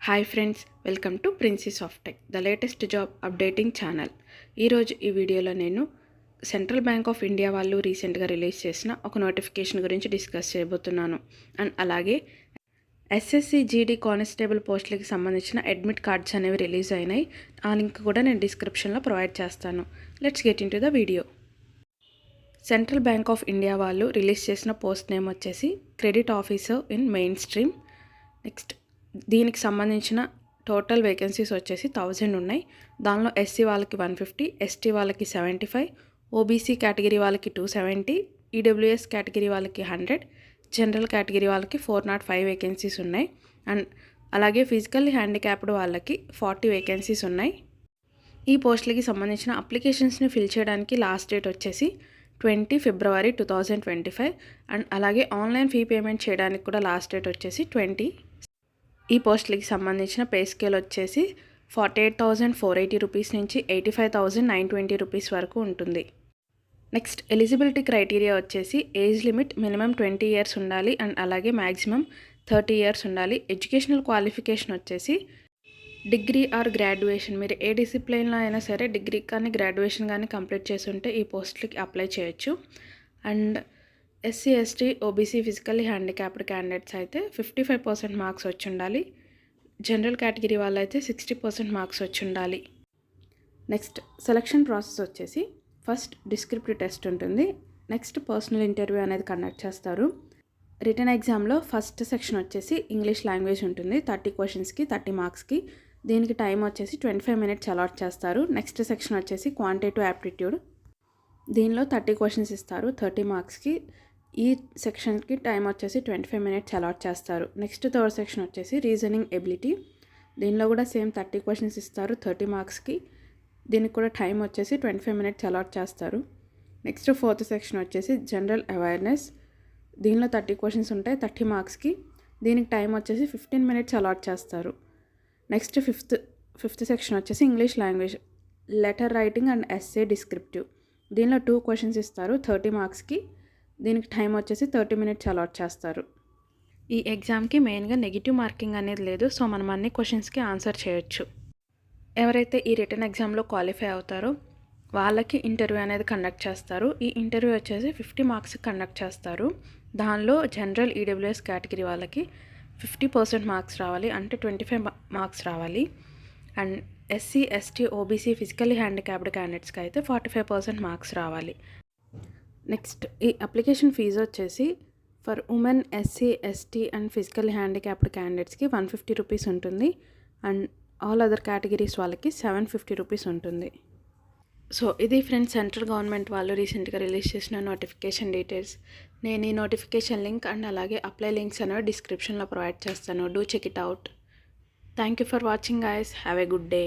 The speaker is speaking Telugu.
Hi friends, welcome to princess of tech, the latest job updating channel. ఈరోజు ఈ వీడియోలో నేను సెంట్రల్ బ్యాంక్ ఆఫ్ ఇండియా వాళ్ళు రీసెంట్గా రిలీజ్ చేసిన ఒక నోటిఫికేషన్ గురించి డిస్కస్ చేయబోతున్నాను. అండ్ అలాగే ఎస్ఎస్సి జీడీ కానిస్టేబుల్ పోస్టులకి సంబంధించిన అడ్మిట్ కార్డ్స్ అనేవి రిలీజ్ అయినాయి. ఆ లింక్ కూడా నేను డిస్క్రిప్షన్లో ప్రొవైడ్ చేస్తాను. Let's get in to the video. Central bank of India వాళ్ళు రిలీజ్ చేసిన పోస్ట్ నేమ్ వచ్చేసి credit officer in main stream. Next దీనికి సంబంధించిన టోటల్ వేకెన్సీస్ వచ్చేసి 1000 ఉన్నాయి. దానిలో ఎస్సీ వాళ్ళకి 150, ఎస్టీ వాళ్ళకి 75, ఓబీసీ కేటగిరీ వాళ్ళకి 270, ఈడబ్ల్యూఎస్ కేటగిరీ వాళ్ళకి 100, జనరల్ కేటగిరీ వాళ్ళకి 405 వేకెన్సీస్ ఉన్నాయి. అండ్ అలాగే ఫిజికల్లీ హ్యాండిక్యాప్డ్ వాళ్ళకి 40 వేకెన్సీస్ ఉన్నాయి. ఈ పోస్టులకి సంబంధించిన అప్లికేషన్స్ని ఫిల్ చేయడానికి లాస్ట్ డేట్ వచ్చేసి 20 ఫిబ్రవరి 2025. అండ్ అలాగే ఆన్లైన్ ఫీ పేమెంట్ చేయడానికి కూడా లాస్ట్ డేట్ వచ్చేసి 20. ఈ పోస్టులకి సంబంధించిన పే స్కేల్ వచ్చేసి 48,480 రూపీస్ నుంచి 85,920 రూపీస్ వరకు ఉంటుంది. నెక్స్ట్ ఎలిజిబిలిటీ క్రైటీరియా వచ్చేసి ఏజ్ లిమిట్ మినిమం 20 ఇయర్స్ ఉండాలి. అండ్ అలాగే మ్యాక్సిమం 30 ఇయర్స్ ఉండాలి. ఎడ్యుకేషనల్ క్వాలిఫికేషన్ వచ్చేసి డిగ్రీ ఆర్ గ్రాడ్యుయేషన్, మీరు ఏ డిసిప్లిన్లో అయినా సరే డిగ్రీ కానీ గ్రాడ్యుయేషన్ కానీ కంప్లీట్ చేసి ఉంటే ఈ పోస్టులకి అప్లై చేయొచ్చు. And SC, ST, OBC, physically handicapped candidates అయితే 55% మార్క్స్ వచ్చి ఉండాలి. జనరల్ కేటగిరీ వాళ్ళైతే 60% మార్క్స్ వచ్చి ఉండాలి. నెక్స్ట్ సెలక్షన్ ప్రాసెస్ వచ్చేసి ఫస్ట్ డిస్క్రిప్టివ్ టెస్ట్ ఉంటుంది. నెక్స్ట్ పర్సనల్ ఇంటర్వ్యూ అనేది కండక్ట్ చేస్తారు. రిటన్ ఎగ్జామ్లో ఫస్ట్ సెక్షన్ వచ్చేసి ఇంగ్లీష్ లాంగ్వేజ్ ఉంటుంది. 30 క్వశ్చన్స్కి 30 మార్క్స్కి. దీనికి టైం వచ్చేసి 25 మినిట్స్ అలాట్ చేస్తారు. నెక్స్ట్ సెక్షన్ వచ్చేసి క్వాంటిటేటివ్ యాప్టిట్యూడ్. దీనిలో 30 క్వశ్చన్స్ ఇస్తారు 30 మార్క్స్కి. ఈ సెక్షన్కి టైం వచ్చేసి 25 మినిట్స్ అలాట్ చేస్తారు. నెక్స్ట్ థర్డ్ సెక్షన్ వచ్చేసి రీజనింగ్ ఎబిలిటీ. దీనిలో కూడా సేమ్ 30 క్వశ్చన్స్ ఇస్తారు 30 మార్క్స్కి. దీనికి కూడా టైం వచ్చేసి 25 మినిట్స్ అలాట్ చేస్తారు. నెక్స్ట్ ఫోర్త్ సెక్షన్ వచ్చేసి జనరల్ అవేర్నెస్. దీనిలో 30 క్వశ్చన్స్ ఉంటాయి 30 మార్క్స్కి. దీనికి టైం వచ్చేసి 15 మినిట్స్ అలాట్ చేస్తారు. నెక్స్ట్ ఫిఫ్త్ సెక్షన్ వచ్చేసి English language, letter writing and essay descriptive. దీనిలో 2 క్వశ్చన్స్ ఇస్తారు 30 మార్క్స్కి. దీనికి టైం వచ్చేసి 30 మినిట్స్ అలాట్ చేస్తారు. ఈ ఎగ్జామ్కి మెయిన్గా నెగిటివ్ మార్కింగ్ అనేది లేదు. సో మనం అన్ని క్వశ్చన్స్కి ఆన్సర్ చేయొచ్చు. ఎవరైతే ఈ రిటర్న్ ఎగ్జామ్లో క్వాలిఫై అవుతారో వాళ్ళకి ఇంటర్వ్యూ అనేది కండక్ట్ చేస్తారు. ఈ ఇంటర్వ్యూ వచ్చేసి 50 మార్క్స్ కండక్ట్ చేస్తారు. దానిలో జనరల్ ఈడబ్ల్యూఎస్ కేటగిరీ వాళ్ళకి 50% మార్క్స్ రావాలి, అంటే 25 మార్క్స్ రావాలి. And SC, ST, OBC, physically handicapped క్యాండిడేట్స్కి అయితే 45% మార్క్స్ రావాలి. నెక్స్ట్ ఈ అప్లికేషన్ ఫీజు వచ్చేసి for women, SC, ST and physical handicapped క్యాండిడేట్స్కి 150 రూపీస్ ఉంటుంది. అండ్ ఆల్ అదర్ కేటగిరీస్ వాళ్ళకి 750 రూపీస్ ఉంటుంది. సో ఇది ఫ్రెండ్స్ సెంట్రల్ గవర్నమెంట్ వాళ్ళు రీసెంట్గా రిలీజ్ చేసిన నోటిఫికేషన్ డీటెయిల్స్. నేను ఈ నోటిఫికేషన్ లింక్ అండ్ అలాగే అప్లై లింక్స్ అనేవి డిస్క్రిప్షన్లో ప్రొవైడ్ చేస్తాను. Do check it out. Thank you for watching guys. Have a good day.